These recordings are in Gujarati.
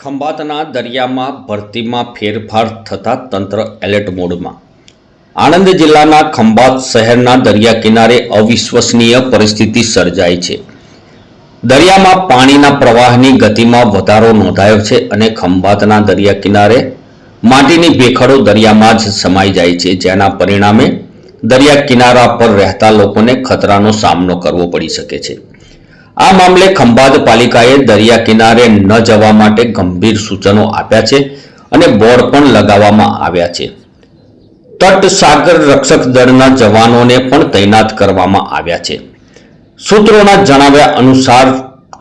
ખંભાતના દરિયામાં ભરતીમાં ફેરફાર થતાં તંત્ર એલર્ટ મોડમાં। આણંદ જિલ્લાના ખંભાત શહેરના દરિયા કિનારે અવિશ્વસનીય પરિસ્થિતિ સર્જાઈ છે। દરિયામાં પાણીના પ્રવાહની ગતિમાં વધારો નોંધાયો છે અને ખંભાતના દરિયા કિનારે માટીની ભેખડો દરિયામાં જ સમાઈ જાય છે, જેના પરિણામે દરિયા કિનારા પર રહેતા લોકોને ખતરાનો સામનો કરવો પડી શકે છે। આ મામલે ખંભાત પાલિકાએ દરિયા કિનારે ન જવા માટે ગંભીર સૂચનો આપ્યા છે અને બોર્ડ પણ લગાવવામાં આવ્યા છે। તટ સાગર રક્ષક દળના જવાનોને પણ તૈનાત કરવામાં આવ્યા છે। સૂત્રોના જણાવ્યા અનુસાર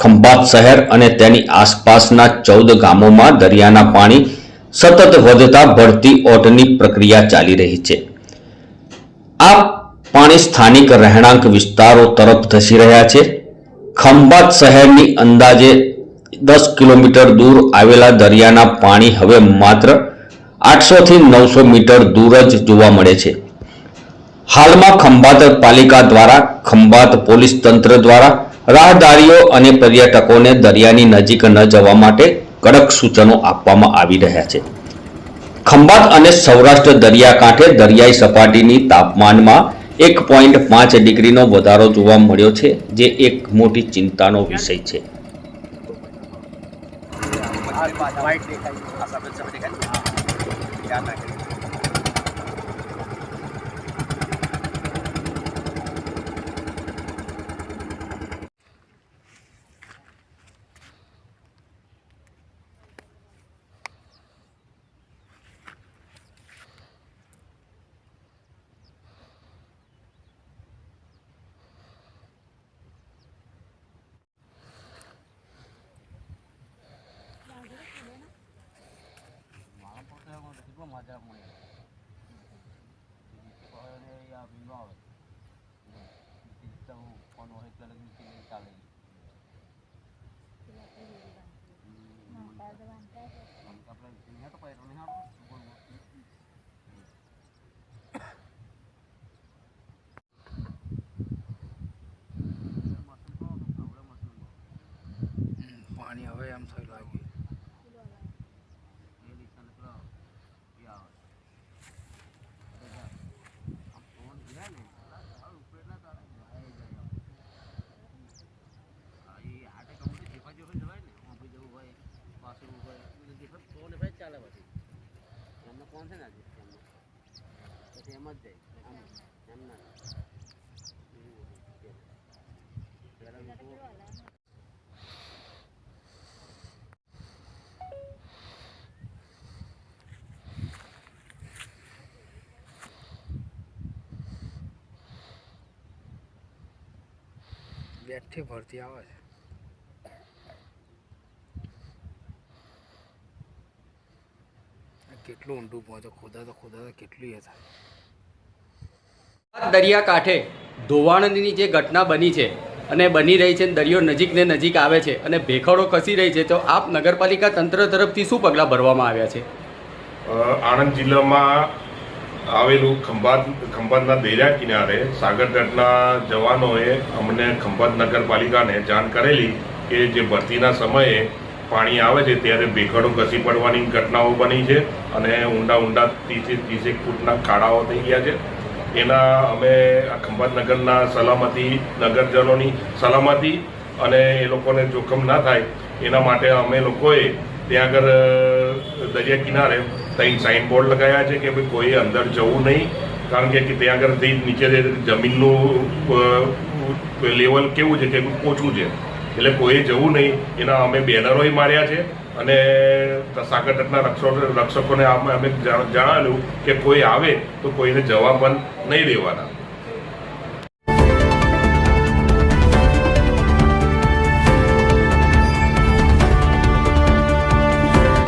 ખંભાત શહેર અને તેની આસપાસના 14 ગામોમાં દરિયાના પાણી સતત વધતા ભરતી ઓટની પ્રક્રિયા ચાલી રહી છે। આ પાણી સ્થાનિક રહેણાંક વિસ્તારો તરફ ધસી રહ્યા છે। ખંભાત શહેરની અંદાજે 10 કિલોમીટર દૂર આવેલા દરિયાના પાણી હવે માત્ર 800 થી 900 મીટર દૂર જ જોવા મળે છે। હાલમાં ખંભાત પાલિકા દ્વારા, ખંભાત પોલીસ તંત્ર દ્વારા રાહદારીઓ અને પર્યટકોને દરિયાની નજીક ન જવા માટે કડક સૂચનો આપવામાં આવી રહ્યા છે। ખંભાત અને સૌરાષ્ટ્ર દરિયાકાંઠે દરિયાઈ સપાટીની તાપમાનમાં 1.5 ડિગ્રીનો વધારો જોવા મળ્યો છે, જે એક મોટી ચિંતાનો વિષય છે। પાણી હવે એમ થઈ લાગે બેઠી ભરતી આવે છે। કેટલું ઊંડું પહોંચે, ખોદા કેટલી એ થાય। દરિયાકાંઠે ધોવાણની જે ઘટના બની છે અને બની રહી છે, દરિયો નજીક ને નજીક આવે છે અને ભેખડો ખસી રહી છે, તો આપ નગરપાલિકા તંત્ર તરફથી શું પગલાં ભરવામાં આવ્યા છે? આણંદ જિલ્લામાં આવેલું ખંભાતના દરિયા કિનારે સાગરતટના જવાનોએ અમને ખંભાત નગરપાલિકાને જાણ કરેલી કે જે ભરતીના સમયે પાણી આવે છે ત્યારે ભેખડો ઘસી પડવાની ઘટનાઓ બની છે અને ઊંડા 30 ફૂટના ખાડાઓ થઈ ગયા છે। એના અમે ખંભાત નગરના સલામતી, નગરજનોની સલામતી અને એ લોકોને જોખમ ના થાય એના માટે અમે લોકોએ ત્યાં આગળ દરિયા કિનારે 3 સાઇન બોર્ડ લગાવ્યા છે કે ભાઈ કોઈ અંદર જવું નહીં, કારણ કે ત્યાં આગળથી નીચે જમીનનું લેવલ કેવું છે કે ઓછું છે, એટલે કોઈ જવું નહીં એના અમે બેનરોય માર્યા છે અને સાગરતટના રક્ષકોને અમે જણાવેલું કે કોઈ આવે તો કોઈને જવા પણ નહીં દેવાના।